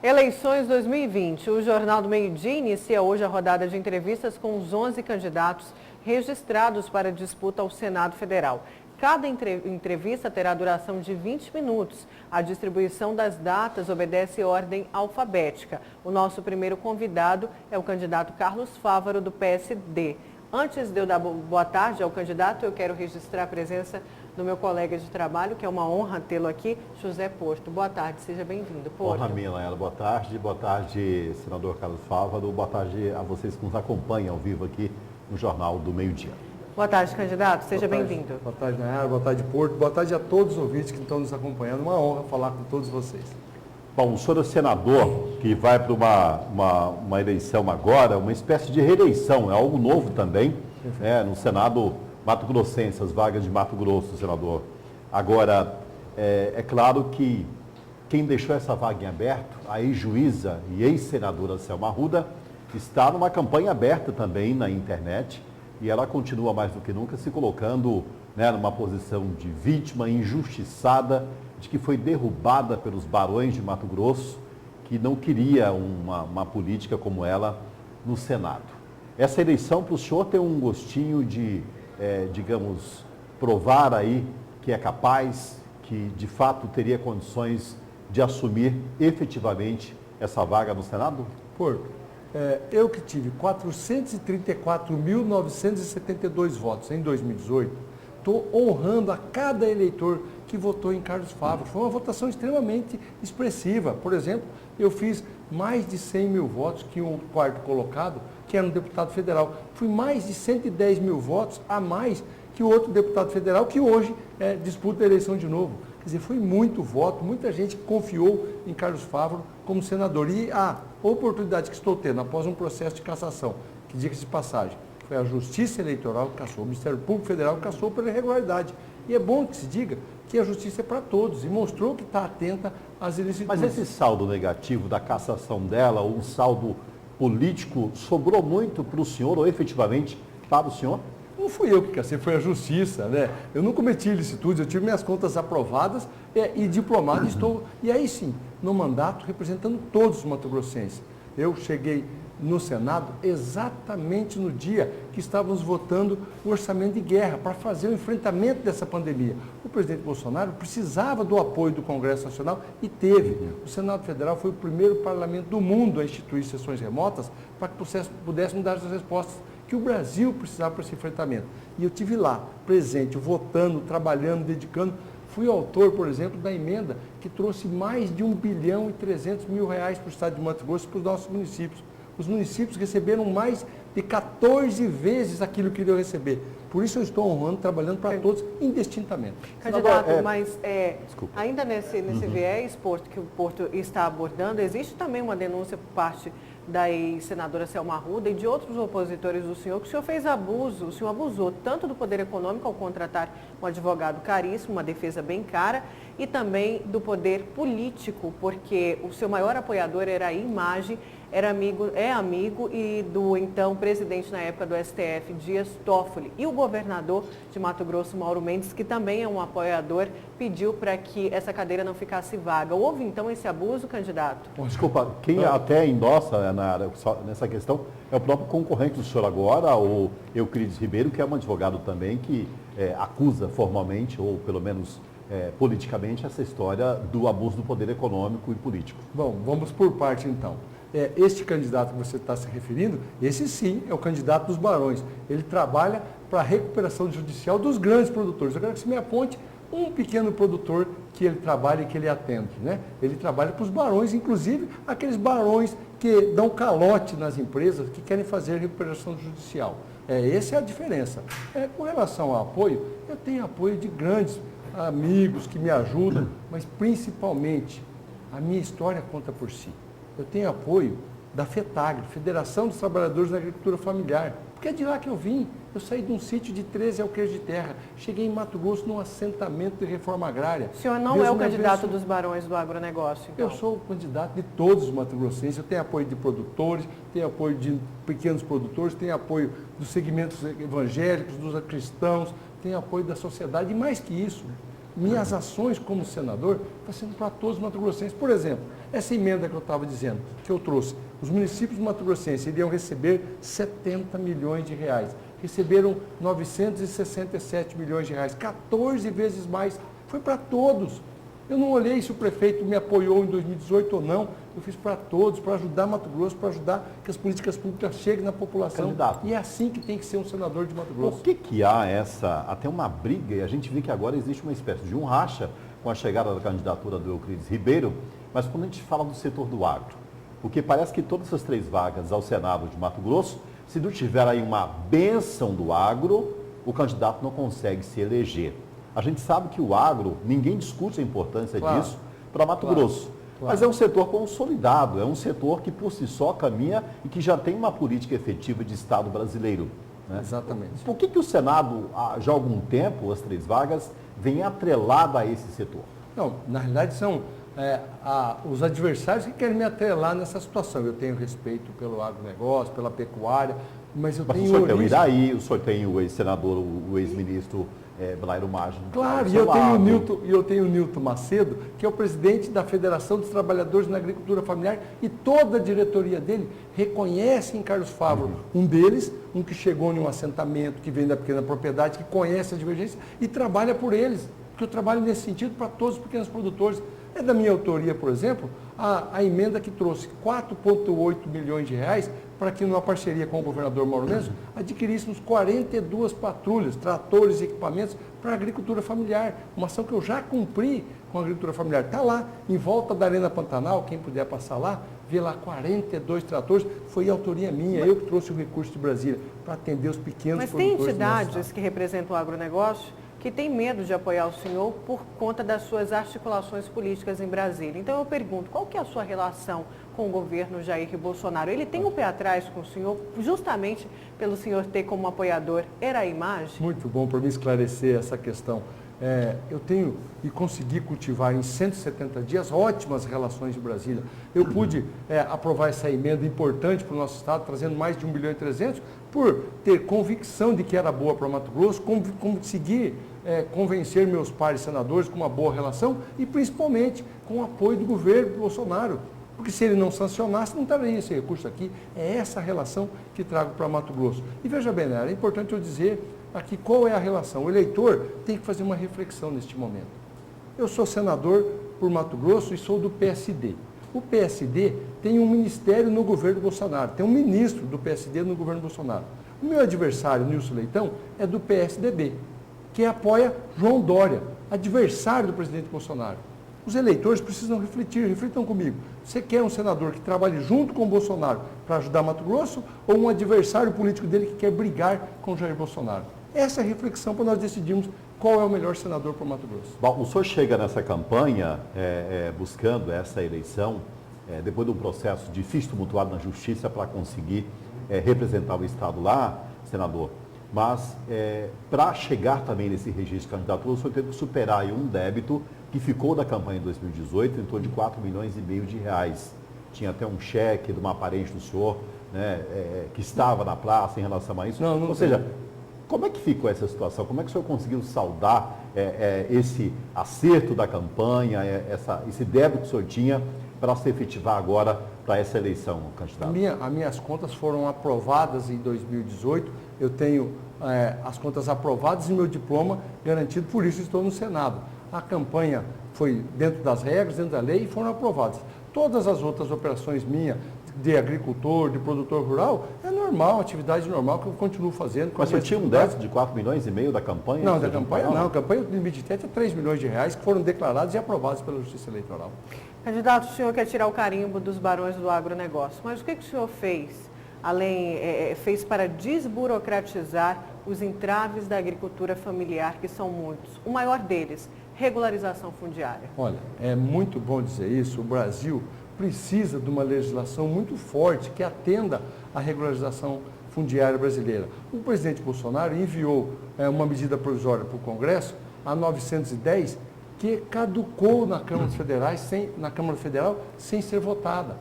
Eleições 2020. O Jornal do Meio-Dia inicia hoje a rodada de entrevistas com os 11 candidatos registrados para a disputa ao Senado Federal. Cada entrevista terá duração de 20 minutos. A distribuição das datas obedece ordem alfabética. O nosso primeiro convidado é o candidato Carlos Fávaro, do PSD. Antes de eu dar boa tarde ao candidato, eu quero registrar a presença do meu colega de trabalho, que é uma honra tê-lo aqui, José Porto. Boa tarde, seja bem-vindo, Porto. Honra minha, Laela. Boa tarde, senador Carlos Fávaro. Boa tarde a vocês que nos acompanham ao vivo aqui no Jornal do Meio-Dia. Boa tarde, candidato. Seja bem-vindo. Boa tarde, Nayara. Boa tarde, Porto. Boa tarde a todos os ouvintes que estão nos acompanhando. Uma honra falar com todos vocês. Bom, o senhor é senador que vai para uma eleição agora, uma espécie de reeleição, é algo novo também, no Senado mato-grossense, as vagas de Mato Grosso, senador. Agora, é claro que quem deixou essa vaga em aberto, a ex-juíza e ex-senadora Selma Arruda, está numa campanha aberta também na internet e ela continua mais do que nunca se colocando numa posição de vítima injustiçada, de que foi derrubada pelos barões de Mato Grosso, que não queria uma política como ela no Senado. Essa eleição para o senhor tem um gostinho de, digamos, provar aí que é capaz, que de fato teria condições de assumir efetivamente essa vaga no Senado? Porto, eu que tive 434.972 votos em 2018, estou honrando a cada eleitor que votou em Carlos Fávaro. Foi uma votação extremamente expressiva. Por exemplo, eu fiz mais de 100 mil votos que o quarto colocado, que era um deputado federal. Fui mais de 110 mil votos a mais que o outro deputado federal, que hoje disputa a eleição de novo. Quer dizer, foi muito voto, muita gente confiou em Carlos Fávaro como senador. E a oportunidade que estou tendo após um processo de cassação, que diga-se de passagem, foi a Justiça Eleitoral que cassou, o Ministério Público Federal que cassou pela irregularidade. E é bom que se diga que a justiça é para todos e mostrou que está atenta às ilicitudes. Mas esse saldo negativo da cassação dela, um saldo político, sobrou muito para o senhor ou efetivamente para o senhor? Não fui eu que cassei, foi a justiça, né? Eu não cometi ilicitudes, eu tive minhas contas aprovadas e diplomado estou. E aí sim, no mandato, representando todos os mato-grossenses. Eu cheguei no Senado exatamente no dia que estávamos votando o orçamento de guerra para fazer o enfrentamento dessa pandemia. O presidente Bolsonaro precisava do apoio do Congresso Nacional e teve. O Senado Federal foi o primeiro parlamento do mundo a instituir sessões remotas para que pudéssemos dar as respostas que o Brasil precisava para esse enfrentamento. E eu tive lá, presente, votando, trabalhando, dedicando. Fui autor, por exemplo, da emenda que trouxe mais de 1.300.000.000 reais para o estado de Mato Grosso, para os nossos municípios. Os municípios receberam mais de 14 vezes aquilo que iriam receber. Por isso eu estou honrando, trabalhando para todos indistintamente. Candidato, mas ainda nesse viés, Porto, que o Porto está abordando, existe também uma denúncia por parte da ex-senadora Selma Arruda e de outros opositores do senhor, que o senhor fez abuso, o senhor abusou tanto do poder econômico ao contratar um advogado caríssimo, uma defesa bem cara, e também do poder político, porque o seu maior apoiador era a Imagem, é amigo e do então presidente na época do STF, Dias Toffoli. E o governador de Mato Grosso, Mauro Mendes, que também é um apoiador, pediu para que essa cadeira não ficasse vaga. Houve então esse abuso, candidato? Desculpa, quem até endossa nessa questão é o próprio concorrente do senhor agora, o Euclides Ribeiro, que é um advogado também que acusa formalmente, ou pelo menos politicamente, essa história do abuso do poder econômico e político. Bom, vamos por parte então. Este candidato que você está se referindo, esse sim é o candidato dos barões. Ele trabalha para a recuperação judicial dos grandes produtores. Eu quero que você me aponte um pequeno produtor que ele trabalha e que ele atende, né? Ele trabalha para os barões, inclusive aqueles barões que dão calote nas empresas que querem fazer recuperação judicial. Essa é a diferença. Com relação ao apoio, eu tenho apoio de grandes amigos que me ajudam, mas principalmente a minha história conta por si. Eu tenho apoio da FETAGRE, Federação dos Trabalhadores da Agricultura Familiar, porque é de lá que eu vim. Eu saí de um sítio de 13 alqueires de terra, cheguei em Mato Grosso num assentamento de reforma agrária. O senhor não é o candidato dos barões do agronegócio, então? Eu sou o candidato de todos os mato-grossenses. Eu tenho apoio de produtores, tenho apoio de pequenos produtores, tenho apoio dos segmentos evangélicos, dos cristãos, tenho apoio da sociedade e mais que isso, minhas ações como senador estão sendo para todos os mato-grossenses. Por exemplo, essa emenda que eu estava dizendo, que eu trouxe, os municípios mato-grossenses iriam receber 70 milhões de reais. Receberam 967 milhões de reais, 14 vezes mais. Foi para todos. Eu não olhei se o prefeito me apoiou em 2018 ou não. Eu fiz para todos, para ajudar Mato Grosso, para ajudar que as políticas públicas cheguem na população. Candidato. E é assim que tem que ser um senador de Mato Grosso. Por que há até uma briga, e a gente vê que agora existe uma espécie de um racha com a chegada da candidatura do Euclides Ribeiro, mas quando a gente fala do setor do agro, porque parece que todas essas 3 vagas ao Senado de Mato Grosso, se não tiver aí uma bênção do agro, o candidato não consegue se eleger. A gente sabe que o agro, ninguém discute a importância disso para Mato Grosso. Mas é um setor consolidado, é um setor que por si só caminha e que já tem uma política efetiva de Estado brasileiro. Né? Exatamente. Por que o Senado, já há algum tempo, as 3 vagas, vem atrelada a esse setor? Não, na realidade são os adversários que querem me atrelar nessa situação. Eu tenho respeito pelo agronegócio, pela pecuária, mas eu tenho... O senhor tem o Iraí, o senhor tem o ex-senador, o ex-ministro Blairo Magno. Claro, e eu tenho o Nilton Macedo, que é o presidente da Federação dos Trabalhadores na Agricultura Familiar, e toda a diretoria dele reconhece em Carlos Fávaro, um deles, um que chegou em um assentamento, que vem da pequena propriedade, que conhece a divergência e trabalha por eles, porque eu trabalho nesse sentido para todos os pequenos produtores. É da minha autoria, por exemplo, a emenda que trouxe 4,8 milhões de reais para que, numa parceria com o governador Mauro Mendes, adquiríssemos 42 patrulhas, tratores e equipamentos para a agricultura familiar. Uma ação que eu já cumpri com a agricultura familiar. Está lá, em volta da Arena Pantanal, quem puder passar lá, vê lá 42 tratores. Foi autoria minha, eu que trouxe o recurso de Brasília para atender os pequenos produtores. Mas tem entidades que representam o agronegócio que tem medo de apoiar o senhor por conta das suas articulações políticas em Brasília. Então eu pergunto, qual que é a sua relação com o governo Jair Bolsonaro? Ele tem um pé atrás com o senhor, justamente pelo senhor ter como apoiador Iraí Magno? Muito bom para me esclarecer essa questão. Eu tenho e consegui cultivar em 170 dias ótimas relações de Brasília. Eu pude aprovar essa emenda importante para o nosso Estado, trazendo mais de 1,3 bilhão, por ter convicção de que era boa para Mato Grosso, conseguir convencer meus pares senadores com uma boa relação e principalmente com o apoio do governo Bolsonaro. Porque se ele não sancionasse, não estaria esse recurso aqui. É essa relação que trago para Mato Grosso. E veja bem, é importante eu dizer aqui qual é a relação. O eleitor tem que fazer uma reflexão neste momento. Eu sou senador por Mato Grosso e sou do PSD. O PSD tem um ministério no governo Bolsonaro, tem um ministro do PSD no governo Bolsonaro. O meu adversário, Nilson Leitão, é do PSDB, que apoia João Dória, adversário do presidente Bolsonaro. Os eleitores precisam reflitam comigo. Você quer um senador que trabalhe junto com o Bolsonaro para ajudar Mato Grosso ou um adversário político dele que quer brigar com Jair Bolsonaro? Essa é a reflexão para nós decidirmos qual é o melhor senador para o Mato Grosso. Bom, o senhor chega nessa campanha buscando essa eleição, depois de um processo difícil, tumultuado na Justiça para conseguir representar o Estado lá, senador. Mas para chegar também nesse registro de candidatura, o senhor teve que superar aí um débito que ficou da campanha em 2018 em torno de 4,5 milhões de reais. Tinha até um cheque de uma parente do senhor, né, que estava na praça em relação a isso. Ou seja, como é que ficou essa situação? Como é que o senhor conseguiu saldar esse acerto da campanha, esse débito que o senhor tinha para se efetivar agora para essa eleição, candidato? As minhas contas foram aprovadas em 2018. Eu tenho as contas aprovadas e meu diploma garantido, por isso estou no Senado. A campanha foi dentro das regras, dentro da lei e foram aprovadas. Todas as outras operações minhas, de agricultor, de produtor rural, é normal, atividade normal que eu continuo fazendo. Mas você tinha um déficit de 4,5 milhões da campanha? Não, da campanha não. A campanha, o limite de teto é 3 milhões de reais que foram declarados e aprovados pela Justiça Eleitoral. Candidato, o senhor quer tirar o carimbo dos barões do agronegócio, mas o que o senhor fez, fez para desburocratizar os entraves da agricultura familiar, que são muitos? O maior deles, regularização fundiária. Olha, é muito bom dizer isso. O Brasil precisa de uma legislação muito forte que atenda à regularização fundiária brasileira. O presidente Bolsonaro enviou uma medida provisória para o Congresso, a 910, que caducou na Câmara Federal sem ser votada.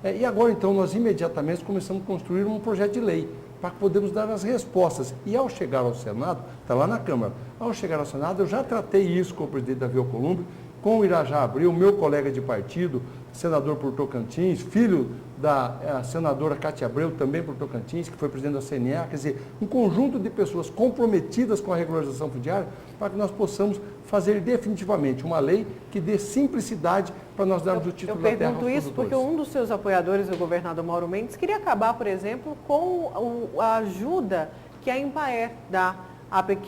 E agora, então, nós imediatamente começamos a construir um projeto de lei para que podermos dar as respostas. E ao chegar ao Senado, está lá na Câmara, ao chegar ao Senado, eu já tratei isso com o presidente Davi Alcolumbre, com o Irajá Abreu, meu colega de partido, senador por Tocantins, filho da senadora Cátia Abreu, também por Tocantins, que foi presidente da CNA, quer dizer, um conjunto de pessoas comprometidas com a regularização fundiária para que nós possamos fazer definitivamente uma lei que dê simplicidade para nós darmos o título da terra aos produtores. Eu pergunto isso porque um dos seus apoiadores, o governador Mauro Mendes, queria acabar, por exemplo, com a ajuda que a Empaer dá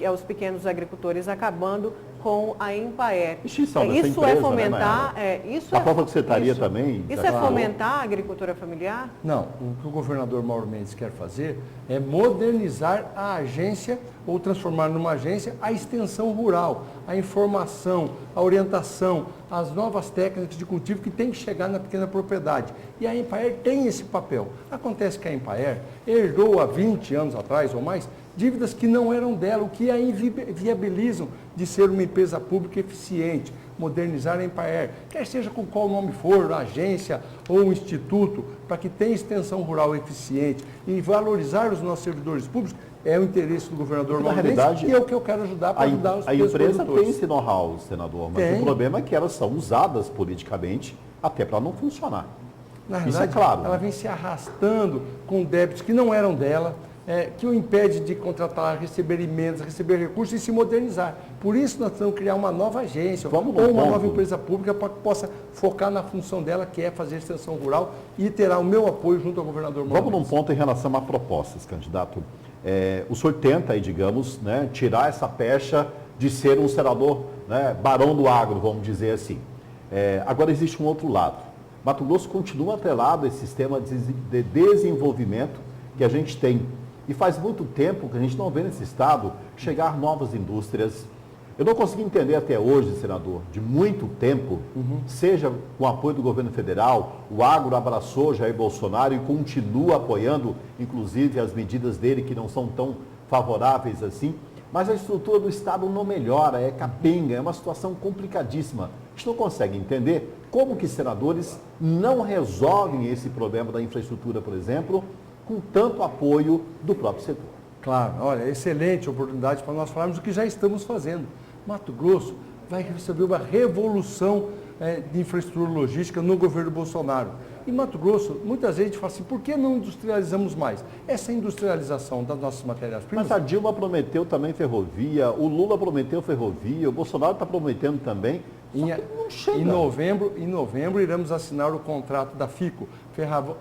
aos pequenos agricultores, acabando com a Empaer. Isso empresa, é fomentar, né, isso a própria secretaria também. Isso é fomentar a agricultura familiar? Não, o que o governador Mauro Mendes quer fazer é modernizar a agência ou transformar numa agência a extensão rural, a informação, a orientação, as novas técnicas de cultivo que tem que chegar na pequena propriedade. E a Empaer tem esse papel. Acontece que a Empaer herdou há 20 anos atrás ou mais dívidas que não eram dela, o que a inviabilizam de ser uma empresa pública eficiente, modernizar a Empaer, quer seja com qual nome for, agência ou um instituto, para que tenha extensão rural eficiente e valorizar os nossos servidores públicos, é o interesse do governador Mauro Mendes e é o que eu quero ajudar para ajudar os pequenos produtores. A empresa tem esse know-how, senador, mas o problema é que elas são usadas politicamente até para não funcionar. Na verdade, isso é claro. Ela vem se arrastando com débitos que não eram dela, que o impede de contratar, receber emendas, receber recursos e se modernizar. Por isso nós temos que criar uma nova agência ou uma nova empresa pública para que possa focar na função dela, que é fazer extensão rural, e terá o meu apoio junto ao governador Mauro Mendes. Vamos num ponto em relação a propostas, candidato. O senhor tenta aí, digamos, né, tirar essa pecha de ser um senador, né, barão do agro, vamos dizer assim. Agora existe um outro lado. Mato Grosso continua atrelado a esse sistema de desenvolvimento que a gente tem. E faz muito tempo que a gente não vê nesse estado chegar novas indústrias. Eu não consegui entender até hoje, senador, de muito tempo, seja com o apoio do governo federal, o agro abraçou Jair Bolsonaro e continua apoiando, inclusive, as medidas dele que não são tão favoráveis assim, mas a estrutura do estado não melhora, é capenga, é uma situação complicadíssima. A gente não consegue entender como que senadores não resolvem esse problema da infraestrutura, por exemplo, com tanto apoio do próprio setor. Claro, olha, excelente oportunidade para nós falarmos o que já estamos fazendo. Mato Grosso vai receber uma revolução de infraestrutura logística no governo Bolsonaro. Em Mato Grosso, muitas vezes a gente fala assim, por que não industrializamos mais? Essa industrialização das nossas matérias-primas... Mas a Dilma prometeu também ferrovia, o Lula prometeu ferrovia, o Bolsonaro está prometendo também. Não chega. Em novembro iremos assinar o contrato da FICO,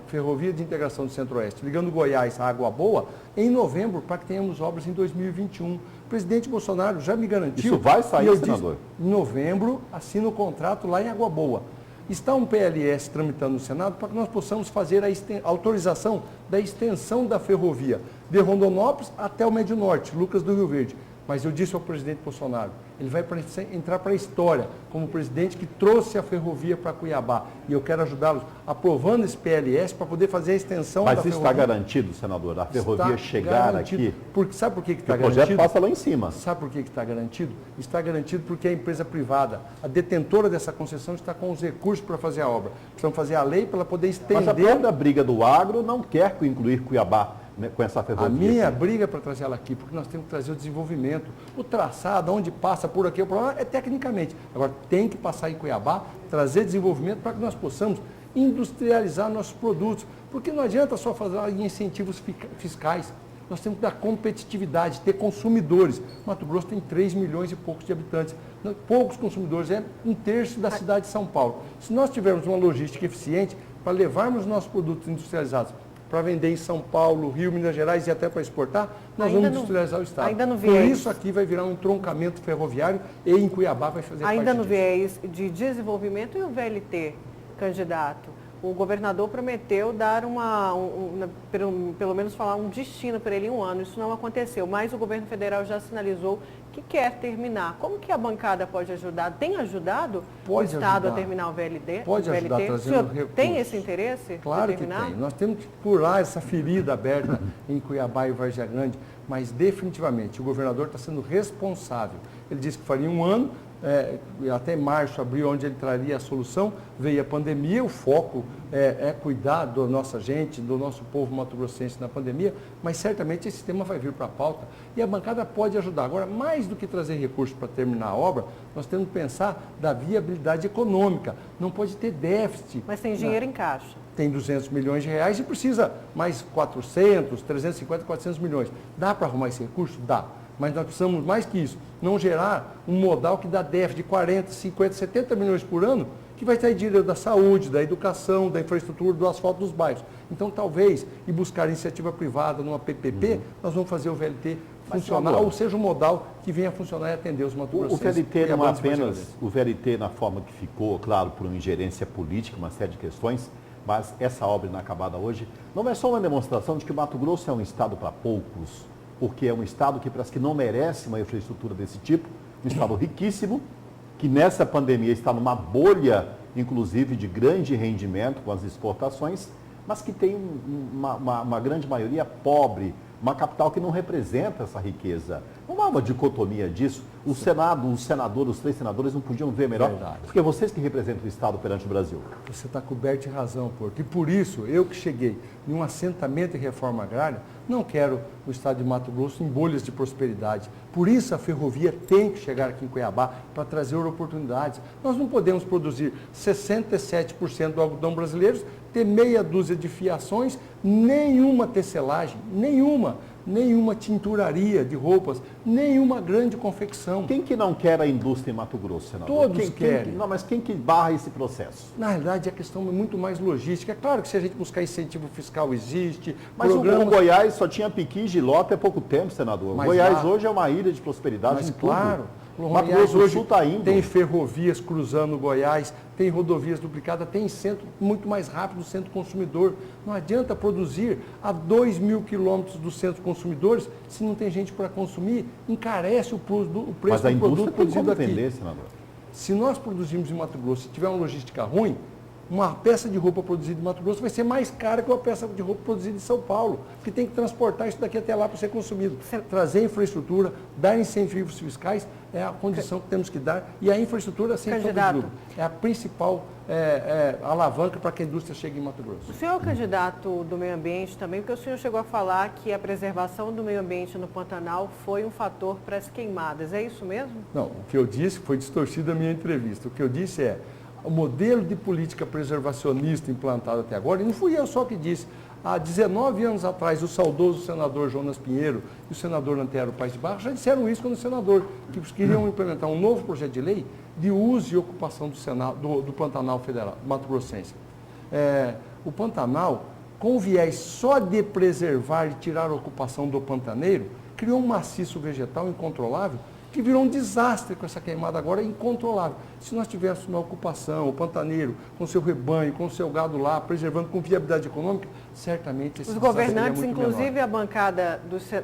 Ferrovia de Integração do Centro-Oeste, ligando Goiás à Água Boa, em novembro, para que tenhamos obras em 2021. O presidente Bolsonaro já me garantiu... Isso vai sair, senador? Em novembro, assina o contrato lá em Água Boa. Está um PLS tramitando no Senado para que nós possamos fazer a autorização da extensão da ferrovia de Rondonópolis até o Médio Norte, Lucas do Rio Verde. Mas eu disse ao presidente Bolsonaro, ele vai entrar para a história como o presidente que trouxe a ferrovia para Cuiabá. E eu quero ajudá-los aprovando esse PLS para poder fazer a extensão da ferrovia. Mas isso está garantido, senador, a ferrovia chegar aqui? Sabe por que está garantido? O projeto passa lá em cima. Sabe por que está garantido? Está garantido porque a empresa privada, a detentora dessa concessão, está com os recursos para fazer a obra. Precisamos fazer a lei para ela poder estender... Mas a própria briga do agro não quer incluir Cuiabá, né, com essa ferrovia. A minha briga é para trazer ela aqui, porque nós temos que trazer o desenvolvimento. O traçado, onde passa por aqui, o problema é tecnicamente. Agora, tem que passar em Cuiabá, trazer desenvolvimento para que nós possamos industrializar nossos produtos. Porque não adianta só fazer incentivos fiscais. Nós temos que dar competitividade, ter consumidores. Mato Grosso tem 3 milhões e poucos de habitantes. Poucos consumidores, é 1/3 da cidade de São Paulo. Se nós tivermos uma logística eficiente para levarmos nossos produtos industrializados para vender em São Paulo, Rio, Minas Gerais e até para exportar, nós vamos industrializar o estado. Ainda no viés, por isso aqui vai virar um entroncamento ferroviário e em Cuiabá vai fazer parte ainda no disso. viés de desenvolvimento e o VLT, candidato. O governador prometeu dar pelo menos falar um destino para ele em 1 ano. Isso não aconteceu, mas o governo federal já sinalizou que quer terminar. Como que a bancada pode ajudar? Tem ajudado o Estado a terminar o VLT? Pode ajudar trazendo recursos. Tem esse interesse? Claro que tem. Nós temos que curar essa ferida aberta em Cuiabá e Vargem Grande, mas definitivamente o governador está sendo responsável. Ele disse que faria em 1 ano, até março, abril, onde ele traria a solução, veio a pandemia, o foco é cuidar da nossa gente, do nosso povo mato-grossense na pandemia, mas certamente esse tema vai vir para a pauta e a bancada pode ajudar. Agora, mais do que trazer recursos para terminar a obra, nós temos que pensar da viabilidade econômica, não pode ter déficit. Mas tem dinheiro em caixa. Tem 200 milhões de reais e precisa mais 400, 350, 400 milhões. Dá para arrumar esse recurso? Dá. Mas nós precisamos mais que isso, não gerar um modal que dá déficit de 40, 50, 70 milhões por ano, que vai sair dinheiro da saúde, da educação, da infraestrutura, do asfalto dos bairros. Então, talvez, e buscar iniciativa privada numa PPP, nós vamos fazer o VLT funcionar, ou seja, um modal que venha funcionar e atender os mato-grossenses. O VLT não é apenas o VLT na forma que ficou, claro, por uma ingerência política, uma série de questões, mas essa obra inacabada hoje não é só uma demonstração de que o Mato Grosso é um estado para poucos, porque é um estado que parece que não merece uma infraestrutura desse tipo, um estado riquíssimo, que nessa pandemia está numa bolha, inclusive, de grande rendimento com as exportações, mas que tem uma grande maioria pobre, uma capital que não representa essa riqueza. Não há uma dicotomia disso. O Senado, os senadores, os 3 senadores não podiam ver melhor, Verdade. porque é vocês que representam o Estado perante o Brasil. Você está coberto de razão, Porto. E por isso, eu que cheguei em um assentamento de reforma agrária, não quero o estado de Mato Grosso em bolhas de prosperidade. Por isso a ferrovia tem que chegar aqui em Cuiabá para trazer oportunidades. Nós não podemos produzir 67% do algodão brasileiro, ter meia dúzia de fiações, nenhuma tecelagem, nenhuma tinturaria de roupas, nenhuma grande confecção. Quem que não quer a indústria em Mato Grosso, senador? Todos querem. Mas quem que barra esse processo? Na realidade, a questão é muito mais logística. É claro que se a gente buscar incentivo fiscal existe, mas o Goiás só tinha piqui e gilópia há pouco tempo, senador. Mas Goiás hoje é uma ilha de prosperidade Mas em tudo. claro, O Mato Grosso do Sul está indo. Tem ferrovias cruzando o Goiás, tem rodovias duplicadas, tem centro muito mais rápido do centro consumidor. Não adianta produzir a 2.000 quilômetros dos centros consumidores se não tem gente para consumir, encarece o preço do produto produzido aqui. Vender, senador? Se nós produzirmos em Mato Grosso, se tiver uma logística ruim, uma peça de roupa produzida em Mato Grosso vai ser mais cara que uma peça de roupa produzida em São Paulo, porque tem que transportar isso daqui até lá para ser consumido. Trazer infraestrutura, dar incentivos fiscais é a condição que temos que dar, e a infraestrutura, sem dúvida, é a principal alavanca para que a indústria chegue em Mato Grosso. O senhor é o candidato do meio ambiente também, porque o senhor chegou a falar que a preservação do meio ambiente no Pantanal foi um fator para as queimadas, é isso mesmo? Não, o que eu disse foi distorcido a minha entrevista. O que eu disse é, o modelo de política preservacionista implantado até agora, e não fui eu só que disse, há 19 anos atrás, o saudoso senador Jonas Pinheiro e o senador Antero Paes de Barros já disseram isso quando o senador, que queriam implementar um novo projeto de lei de uso e ocupação do Pantanal Federal, Mato Grossense. O Pantanal, com viés só de preservar e tirar a ocupação do pantaneiro, criou um maciço vegetal incontrolável, que virou um desastre com essa queimada agora, incontrolável. Se nós tivéssemos uma ocupação, o pantaneiro, com seu rebanho, com seu gado lá, preservando com viabilidade econômica, certamente esse Os desastre seria governantes, muito inclusive menor. a bancada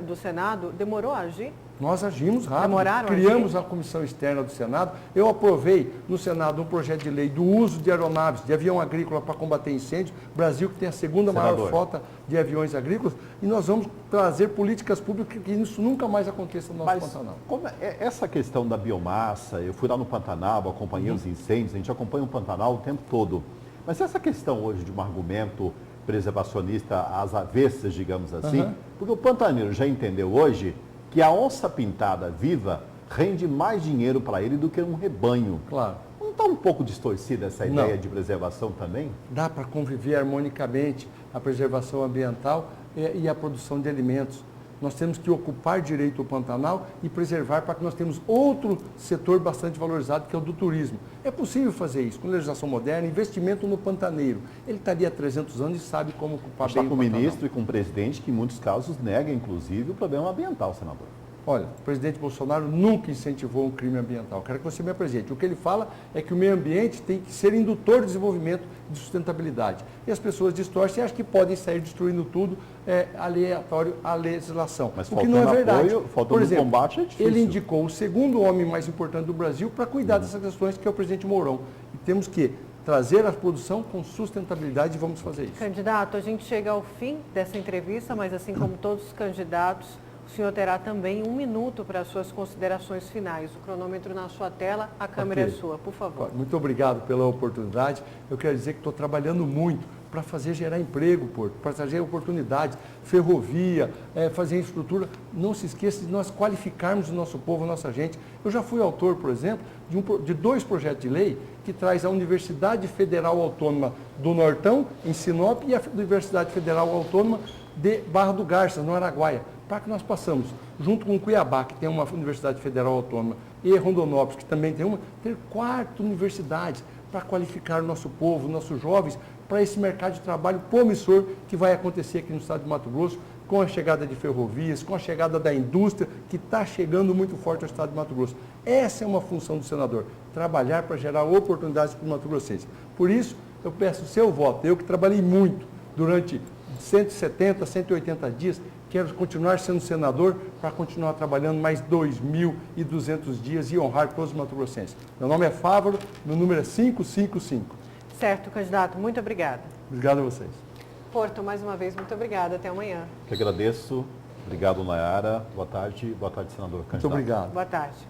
do Senado, demorou a agir? Nós agimos rápido, Demoraram criamos a comissão externa do Senado. Eu aprovei no Senado um projeto de lei do uso de aeronaves, de avião agrícola para combater incêndios. Brasil que tem a segunda maior frota de aviões agrícolas. E nós vamos trazer políticas públicas que isso nunca mais aconteça no nosso Pantanal. Essa questão da biomassa, eu fui lá no Pantanal, acompanhei os incêndios, a gente acompanha o Pantanal o tempo todo. Mas essa questão hoje de um argumento preservacionista às avessas, digamos assim, porque o pantaneiro já entendeu hoje que a onça pintada viva rende mais dinheiro para ele do que um rebanho. Claro. Não está um pouco distorcida essa ideia de preservação também? Dá para conviver harmonicamente a preservação ambiental e a produção de alimentos. Nós temos que ocupar direito o Pantanal e preservar para que nós tenhamos outro setor bastante valorizado, que é o do turismo. É possível fazer isso com legislação moderna, investimento no pantaneiro. Ele estaria há 300 anos e sabe como ocupar bem o Pantanal. Está com o ministro e com o presidente que em muitos casos nega, inclusive, o problema ambiental, senador. Olha, o presidente Bolsonaro nunca incentivou um crime ambiental. Quero que você me apresente. O que ele fala é que o meio ambiente tem que ser indutor de desenvolvimento e de sustentabilidade. E as pessoas distorcem e acham que podem sair destruindo tudo aleatório à legislação. Mas o que não é verdade. Por exemplo, combate é difícil. Ele indicou o segundo homem mais importante do Brasil para cuidar dessas questões, que é o presidente Mourão. E temos que trazer a produção com sustentabilidade e vamos fazer isso. Candidato, a gente chega ao fim dessa entrevista, mas assim como todos os candidatos, o O senhor terá também 1 minuto para as suas considerações finais. O cronômetro na sua tela, a câmera é sua, por favor. Muito obrigado pela oportunidade. Eu quero dizer que estou trabalhando muito para fazer gerar emprego, Porto, para trazer oportunidades, ferrovia, fazer infraestrutura. Não se esqueça de nós qualificarmos o nosso povo, a nossa gente. Eu já fui autor, por exemplo, de 2 projetos de lei que traz a Universidade Federal Autônoma do Nortão, em Sinop, e a Universidade Federal Autônoma de Barra do Garças, no Araguaia, para que nós possamos, junto com Cuiabá, que tem uma Universidade Federal Autônoma, e Rondonópolis, que também tem uma, ter 4 universidades para qualificar o nosso povo, nossos jovens, para esse mercado de trabalho promissor que vai acontecer aqui no estado de Mato Grosso, com a chegada de ferrovias, com a chegada da indústria, que está chegando muito forte ao estado de Mato Grosso. Essa é uma função do senador, trabalhar para gerar oportunidades para os mato-grossenses. Por isso, eu peço o seu voto. Eu que trabalhei muito durante 170, 180 dias, quero continuar sendo senador para continuar trabalhando mais 2.200 dias e honrar todos os mato-grossenses. Meu nome é Fávaro, meu número é 555. Certo, candidato. Muito obrigada. Obrigado a vocês. Porto, mais uma vez, muito obrigada. Até amanhã. Que agradeço. Obrigado, Nayara. Boa tarde, senador. Muito obrigado. Boa tarde.